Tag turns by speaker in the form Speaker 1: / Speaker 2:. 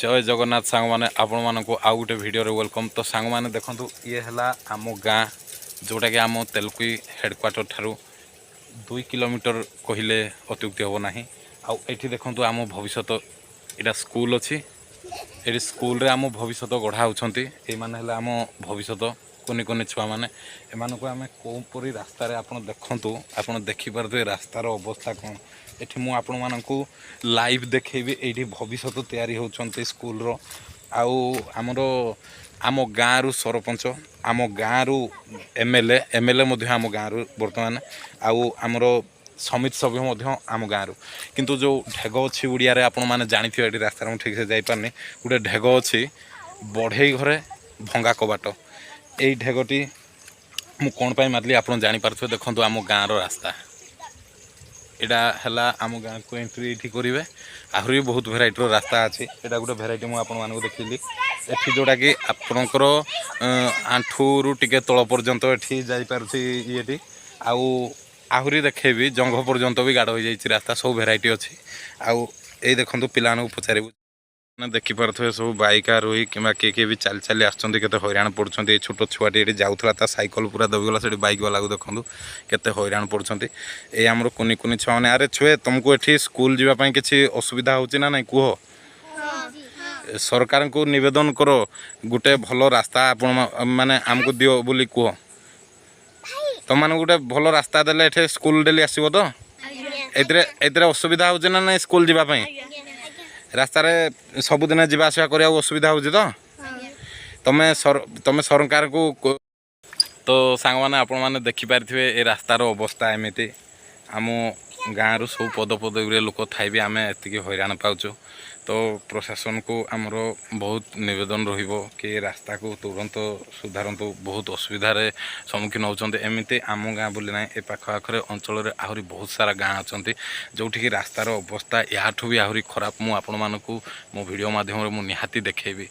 Speaker 1: जय जगन्नाथ सांग मैंने आपण मानक आउ गोटे वीडियो वेलकम। तो सांग मैंने देखो ये है आम गाँ जोटा कि आम तेलकुई हेडक्वार्टर ठारू 2 किलोमीटर कहले अत्युक्ति हम ना। आठी देखो आम भविष्य यहाँ स्कूल अच्छी ये स्कूल आम भविष्य गढ़ा होती ये आम भविष्य कुनि कुनि छुआ मैंने एमानक आम कौपरी रास्तार आप देखु आप देखिपे रास्तार अवस्था कौन एठी मु आपण मानकू लाइव देखेबी एठी भविष्य तैयारी होचंती स्कूल रो आउ आमर आम गाँव सरपंच आम गाँव एमएलए मध्य आम गाँव बर्तमान आउ आमर समिति सभ्य आम गाँव किंतु जो ढेग अच्छी उड़िया आपण मैंने जानी ये रास्तार मुझे ठीक से जापारनी गोटे ढेग अच्छी बढ़ई घरे भंगा कबाट यही ढेगटी मु कौन पाई मारली आप जापारे देखो आम गाँव रास्ता यहाँ है आम गाँव को एंट्री ये करेंगे आहरी बहुत भेराइटर रास्ता अच्छी यहाँ गोटे भेराइटी मुझे देखिली एठी जोटा कि आपणकर आंठू टे तल पर्यंत ये जापारे ये आहरी देखेबी जंघ पर्यंत भी गाड़ हो जाए रास्ता सब भेराइटी अच्छी आउ ये देखो पिला पचारू देखिपे सब बाइक आरोही कि किए भी चली चली आसते हैरान पड़ते छोट छुआटी ये जाऊला साइकल पूरा दबिगला से बाइक वाला को देखो केते हैरान पड़ते ये आमर कुनि कुनि छुआ मैंने अरे छुए तुमको ये स्कूल जावाई किसी असुविधा होची ना नहीं कह सरकार को निवेदन करो गोटे भल रास्ता आपण माने आमको दियो बोली कह तुम मैंने गोटे भल रास्ता देले एठे स्कूल डेली आसब तो एते असुविधा होची ना नहीं स्कूल जावाई रास्ता सबुदिन जावा आसा करा असुविधा हो तुम सरकार को तो सांग मैंने आपण मैंने देखिपारे ये रास्तार अवस्था एमती आम गाँव सब पद लोक थाई भी आम एति हैरान पाचु तो प्रशासन को आमर बहुत निवेदन कि रास्ता को तुरंत सुधारतु बहुत असुविधार सम्मुखीन होती एमती आम गाँ बोली ना ए पाखे अंचल आहरी बहुत सारा गाँ अच्छा जोठिकी रास्तार अवस्था या भी आहरी खराब मुझे मो भिडियो मध्यम निहाती देखेबी।